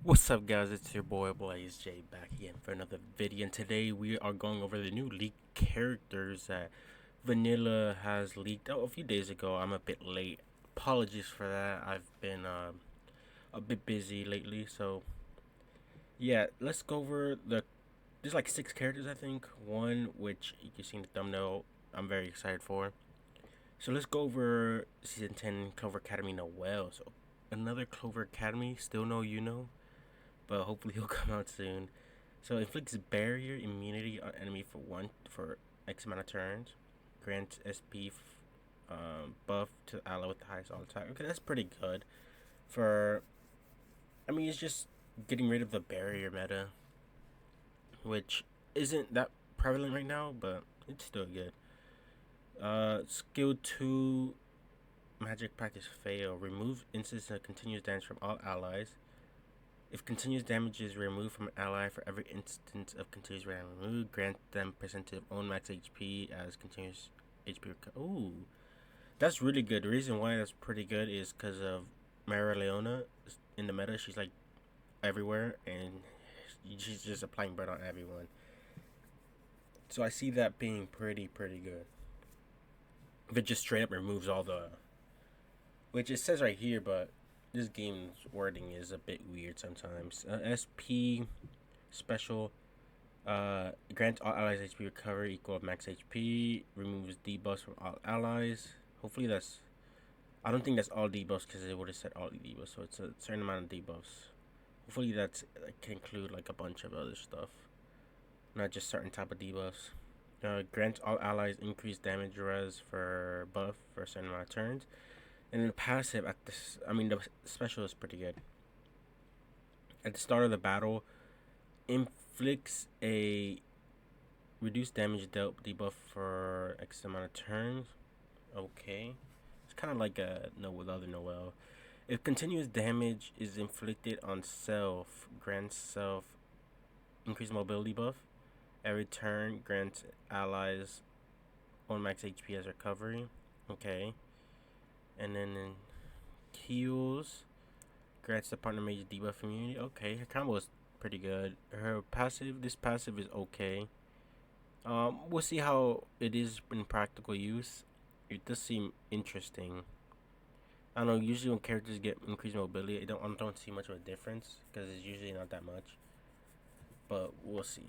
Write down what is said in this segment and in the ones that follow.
What's up, guys? It's your boy Blaze J back again for another video, and today we are going over the new leaked characters that Vanilla has leaked a few days ago. I'm a bit late. Apologies for that. I've been a bit busy lately, so yeah. Let's go over There's like six characters, I think. One which you can see in the thumbnail. I'm very excited for. So let's go over season 10 Clover Academy Noel. So another Clover Academy, still no YUNO, but hopefully he'll come out soon. So inflicts barrier immunity on enemy for X amount of turns. Grants SP buff to ally with the highest all attack. Okay, that's pretty good. For it's just getting rid of the barrier meta, which isn't that prevalent right now, but it's still good. Skill 2 magic practice fail. Remove instance of continuous damage from all allies. If continuous damage is removed from an ally for every instance of continuous damage removed, grant them percentage of own max HP as continuous HP. Ooh, that's really good. The reason why that's pretty good is because of Mara Leona in the meta. She's like everywhere, and she's just applying burn on everyone. So I see that being pretty good. If it just straight up removes all the, which it says right here, but this game's wording is a bit weird sometimes. SP special. Grants all allies HP recovery equal max HP. Removes debuffs from all allies. Hopefully that's. I don't think that's all debuffs because it would have said all debuffs, so it's a certain amount of debuffs. Hopefully that can include like a bunch of other stuff, not just certain type of debuffs. Grants all allies increased damage res for buff for a certain amount of turns. And then the passive at this, the special is pretty good. At the start of the battle, inflicts a reduced damage dealt debuff for X amount of turns. Okay. It's kind of like a no with other Noel. If continuous damage is inflicted on self, grants self increased mobility buff. Every turn grants allies on max HP as recovery. Okay. And then heals grants the partner major debuff immunity. Okay, her combo is pretty good. This passive is okay. We'll see how it is in practical use. It does seem interesting. I don't know. Usually when characters get increased mobility, I don't see much of a difference because it's usually not that much. But we'll see.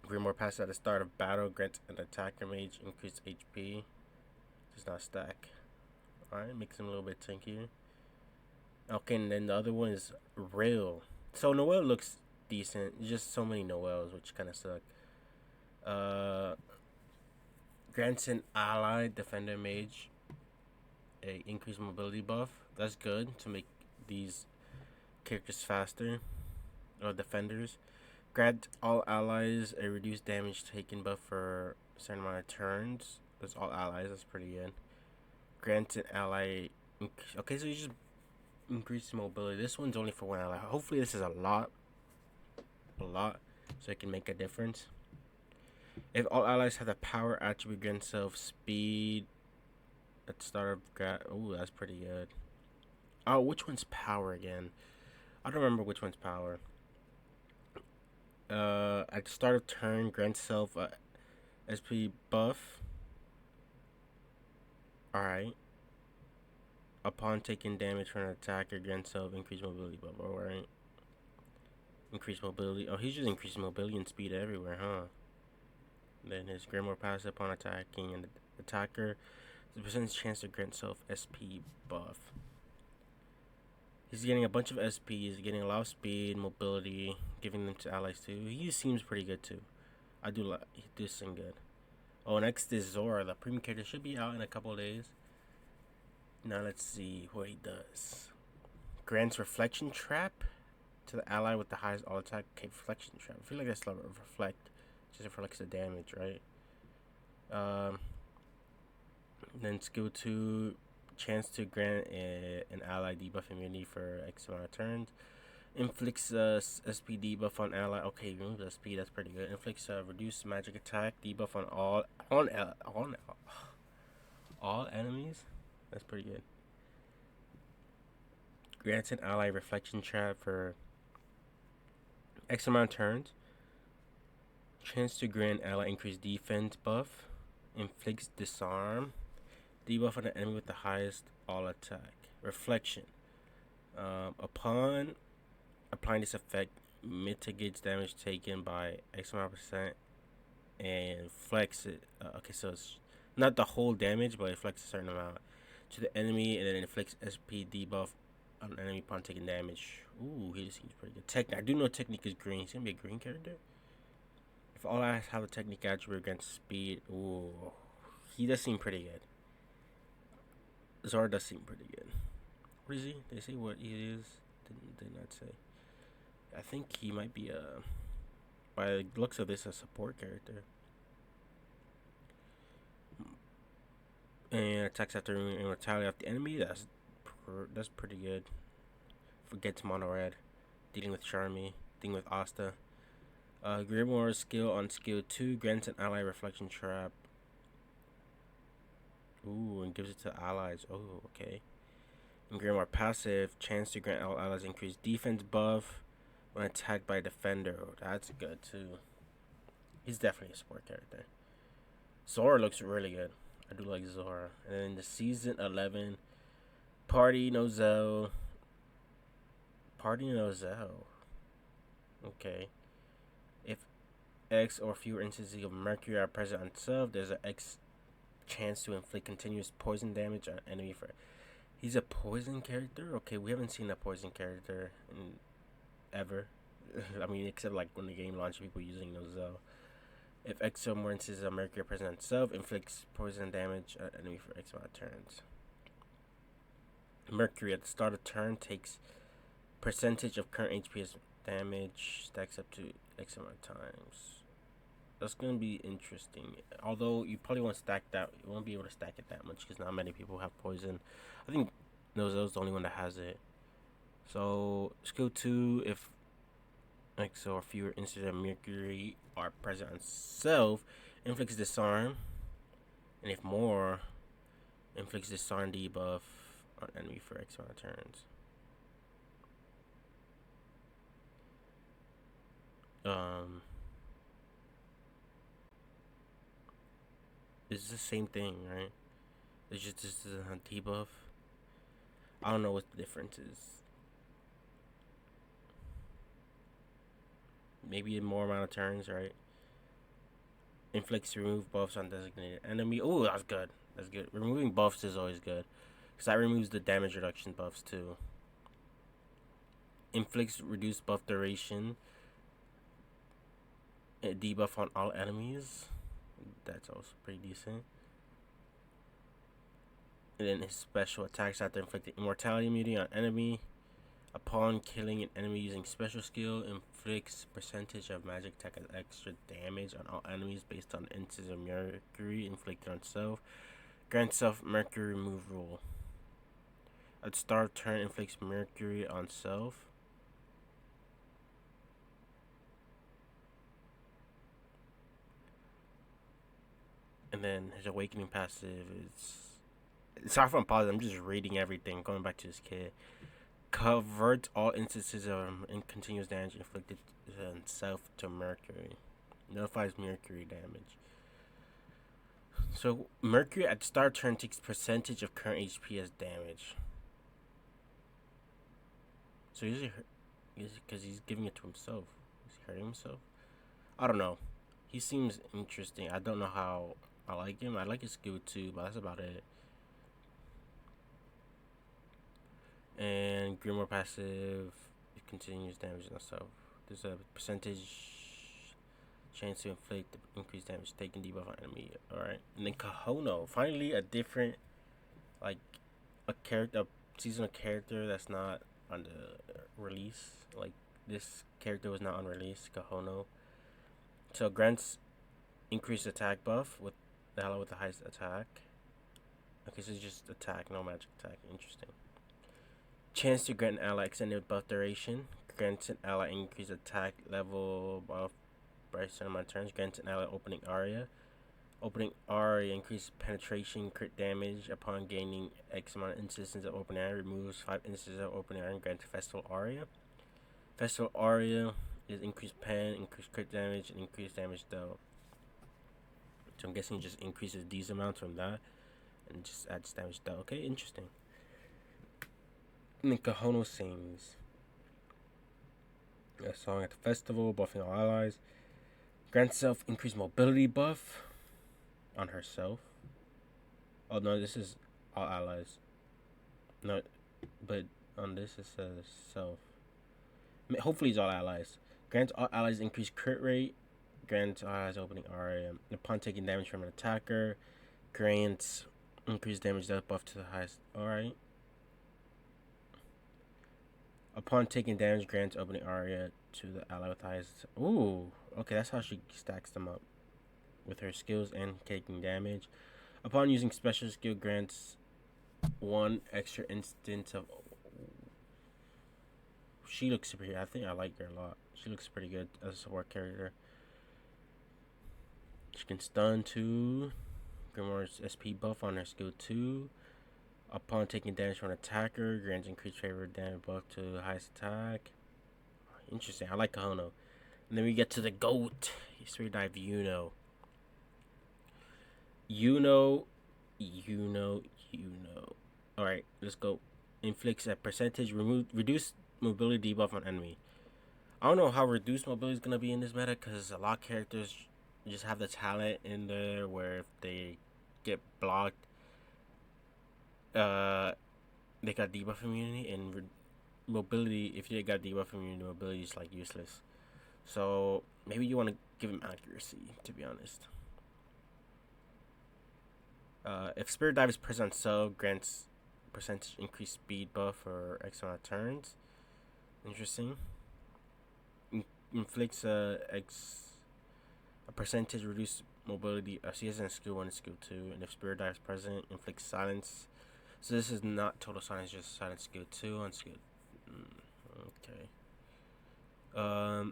Grimoire passive at the start of battle grants an attacker mage increased HP. Does not stack. Alright, makes him a little bit tankier. Okay, and then the other one is Rail. So Noel looks decent. Just so many Noels, which kind of suck. Grants an ally defender mage a increased mobility buff. That's good to make these characters faster. Or defenders. Grant all allies a reduced damage taken buff for a certain amount of turns. That's all allies. That's pretty good. Grant an ally. Okay, so you just increase mobility. This one's only for one ally. Hopefully this is a lot, so it can make a difference. If all allies have the power attribute grant self speed at the start of oh, that's pretty good. Oh, which one's power again? I don't remember which one's power. At the start of turn, grant self SP buff. Alright. Upon taking damage from an attacker, grant self increased mobility buff. Alright. Increased mobility. Oh, he's just increasing mobility and speed everywhere, huh? Then his Grimoire passive upon attacking an attacker, the percentage chance to grant self SP buff. He's getting a bunch of SP. He's getting a lot of speed, mobility, giving them to allies too. He seems pretty good too. He does seem good. Oh, next is ZORA. The premium character should be out in a couple of days. Now let's see what he does. Grants Reflection Trap to the ally with the highest all attack. Okay, Reflection Trap. I feel like that's like reflect. Just reflects the damage, right? Then skill 2, chance to grant an ally debuff immunity for X amount of turns. Inflicts SP debuff on ally. Okay, remove the SP. That's pretty good. Inflicts reduced magic attack debuff on all enemies. That's pretty good. Grants an ally reflection trap for X amount of turns. Chance to grant ally increased defense buff. Inflicts disarm. Debuff on an enemy with the highest all attack. Reflection. Upon applying this effect, mitigates damage taken by X amount of percent and flex it. Okay, so it's not the whole damage, but it flexes a certain amount to the enemy, and then it inflicts SP debuff on an enemy upon taking damage. Ooh, he seems pretty good. I do know technique is green. He's gonna be a green character. If all I have a technique attribute against speed, ooh, he does seem pretty good. ZORA does seem pretty good. What is he? They say what he is? Did not say. I think he might be by the looks of this, a support character. And attacks after immortality of the enemy. That's pretty good. Forgets mono red. Dealing with Charmy. Dealing with Asta. Grimoire skill on skill 2 grants an ally reflection trap. Ooh, and gives it to allies. Oh, okay. And Grimoire passive, chance to grant all allies increased defense buff when attacked by a defender. Oh, that's good too. He's definitely a support character. ZORA looks really good. I do like ZORA. And then the season 11, Party No Zo. Okay. If X or fewer instances of Mercury are present on self, there's an X chance to inflict continuous poison damage on enemy for. He's a poison character? Okay, we haven't seen a poison character in ever. I mean, except like when the game launched, people using those. If X or more instances of Mercury present on self, inflicts poison damage on enemy for X amount of turns. Mercury at the start of turn takes percentage of current HP as damage, stacks up to X amount of times. That's gonna be interesting. Although you probably won't stack that, you won't be able to stack it that much because not many people have poison. I think Nozo's the only one that has it. So skill 2, if X or fewer instances of Mercury are present on self, inflicts disarm, and if more, inflicts disarm debuff on enemy for X amount of turns. It's the same thing, right? It's just this is a debuff. I don't know what the difference is. Maybe more amount of turns, right? Inflicts remove buffs on designated enemy. Oh, that's good. That's good. Removing buffs is always good, because that removes the damage reduction buffs too. Inflicts reduced buff duration. A debuff on all enemies. That's also pretty decent. And then his special attacks after inflicting immortality immunity on enemy. Upon killing an enemy using special skill, inflicts percentage of magic attack as extra damage on all enemies based on instances of Mercury inflicted on self. Grants self Mercury remove rule. At the start of turn, inflicts Mercury on self. And then his awakening passive is. Sorry if I'm pausing, I'm just reading everything, going back to this kid. Converts all instances of continuous damage inflicted on self to Mercury. Notifies Mercury damage. So Mercury at the start of turn takes percentage of current HP as damage. So because he's giving it to himself. Is he hurting himself? I don't know. He seems interesting. I don't know how I like him. I like his skill too, but that's about it. And Grimoire passive, it continues damage on itself. There's a percentage chance to inflict increased damage taken debuff on enemy. Alright. And then Kahono. Finally a different, like, a seasonal character that's not on the release. Like, this character was not on release, Kahono. So grants increased attack buff with the ally with the highest attack. Okay, so it's just attack, no magic attack. Interesting. Chance to grant an ally extended buff duration. Grants an ally increased attack level buff by certain amount of turns. Grants an ally opening area. Opening aria increases penetration crit damage upon gaining X amount of instances of open aria. Removes 5 instances of open aria and grants festival aria. Festival aria is increased pen, increased crit damage, and increased damage dealt. So I'm guessing it just increases these amounts from that and just adds damage dealt. Okay, interesting. And then Kahono sings a song at the festival, buffing all allies. Grants self increased mobility buff on herself. Oh no, this is all allies. No, but on this it says self. Hopefully it's all allies. Grants all allies increased crit rate. Grants all allies opening aria. Upon taking damage from an attacker, grants increased damage dealt buff to the highest. Alright. Upon taking damage, grants opening aria to the ally with the highest. Ooh, okay, that's how she stacks them up with her skills and taking damage. Upon using special skill, grants 1 extra instance of. She looks superior. I think I like her a lot. She looks pretty good as a support character. She can stun too. Grimoire's SP buff on her skill 2. Upon taking damage from an attacker, grants increased favor damage buff to the highest attack. Interesting. I like Kahono. And then we get to the GOAT. Spirit Dive YUNO. YUNO. Alright, let's go. Inflicts a percentage reduced mobility debuff on enemy. I don't know how reduced mobility is gonna be in this meta because a lot of characters just have the talent in there where if they get blocked, they got debuff immunity, and mobility, if you got debuff immunity, mobility is like useless. So maybe you want to give him accuracy, to be honest. If Spirit Dive is present on cell, grants percentage increased speed buff for X amount of turns. Interesting. Inflicts a percentage reduced mobility. She has in skill 1 and skill 2, and if Spirit Dive is present, inflicts silence. So this is not total silence, just silence skill 2 on skill. Okay.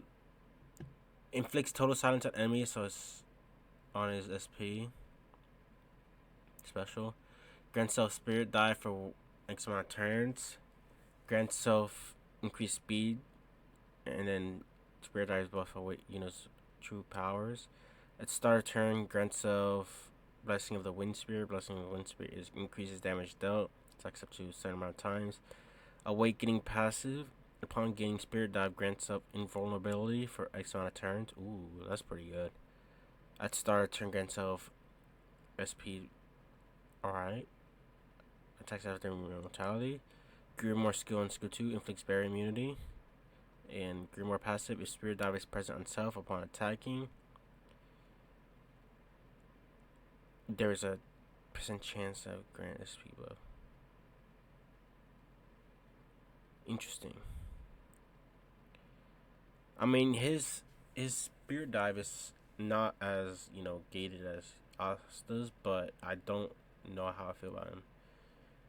Inflicts total silence on enemies, so it's on his SP. Special. Grants self Spirit Dive for X amount of turns. Grants self increased speed, and then Spirit Dive is buff for YUNO's true powers. At start of turn, grants self Blessing of the Wind Spirit. Blessing of the Wind Spirit increases damage dealt. Attacks up to a certain amount of times. Awakening passive. Upon gaining Spirit Dive, grants up invulnerability for X amount of turns. Ooh, that's pretty good. At start of turn, grants self SP. Alright. Attacks after mortality. Grimoire skill and skill 2 inflicts barrier immunity. And Grimoire passive is Spirit Dive is present on self upon attacking. There's a percent chance of grant SP buff. Interesting. I mean, his Spirit Dive is not as gated as Asta's, but I don't know how I feel about him.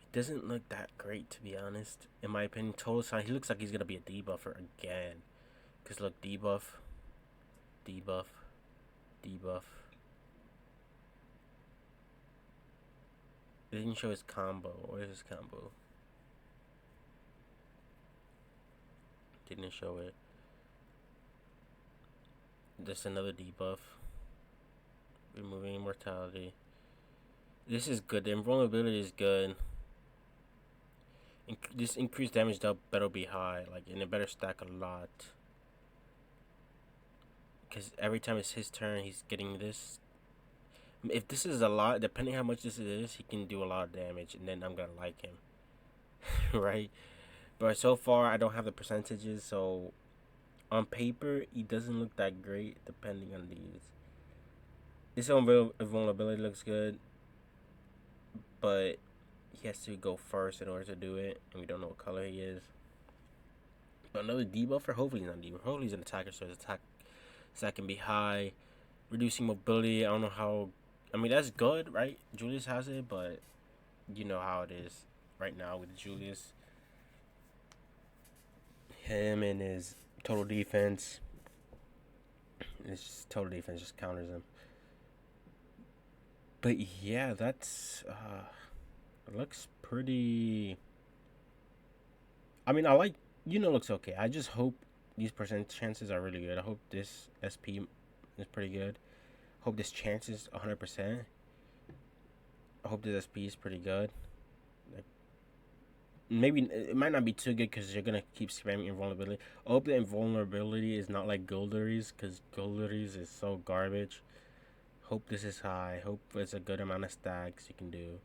He doesn't look that great, to be honest. In my opinion, total sign, he looks like he's gonna be a debuffer again. Cause look, debuff. They didn't show his combo. Where's his combo? Didn't show it. Just another debuff. Removing immortality. This is good. The invulnerability is good. This increased damage better be high, and it better stack a lot. Because every time it's his turn, he's getting this. If this is a lot, depending how much this is, he can do a lot of damage, and then I'm gonna like him, right? But so far, I don't have the percentages, so on paper, he doesn't look that great. Depending on these, this invulnerability looks good, but he has to go first in order to do it, and we don't know what color he is. But another debuffer, hopefully he's not debuff. Hopefully he's an attacker, so his attack can be high. Reducing mobility, I don't know how. I mean, that's good, right? Julius has it, but you know how it is right now with Julius. Him and his total defense. It's just total defense just counters him. But yeah, that's it looks pretty. I mean, I like looks okay. I just hope these percent chances are really good. I hope this SP is pretty good. Hope this chance is 100%. I hope this SP is pretty good. Like, maybe it might not be too good because you're gonna keep spamming invulnerability. I hope the invulnerability is not like Golderies because Golderies is so garbage. Hope this is high. Hope it's a good amount of stacks you can do.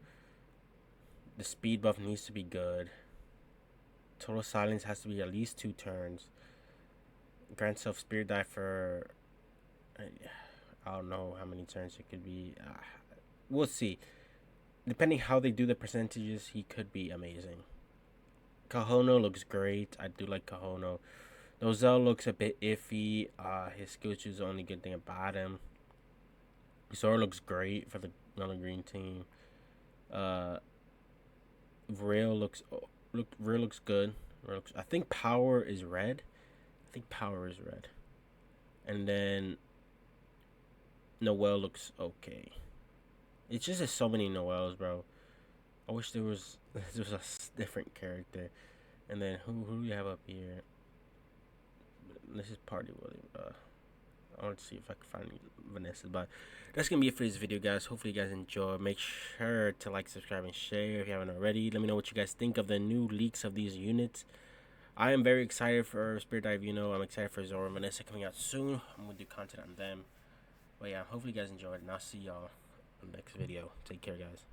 The speed buff needs to be good. Total silence has to be at least 2 turns. Grant self spirit die for I don't know how many turns it could be. We'll see. Depending how they do the percentages, he could be amazing. Kahono looks great. I do like Kahono. Nozel looks a bit iffy. His skill tree is the only good thing about him. Zora looks great for the on the green team. Rail looks good. I think Power is red. And then Noel looks okay. It's just there's so many Noels, bro. I wish there was a different character. And then who do we have up here? This is Party William. I want to see if I can find Vanessa, but that's gonna be it for this video, guys. Hopefully you guys enjoy. Make sure to like, subscribe, and share if you haven't already. Let me know what you guys think of the new leaks of these units. I am very excited for Spirit Dive YUNO. I'm excited for Zora and Vanessa coming out soon. I'm gonna do content on them. But yeah, hopefully you guys enjoyed, and I'll see y'all in the next video. Take care, guys.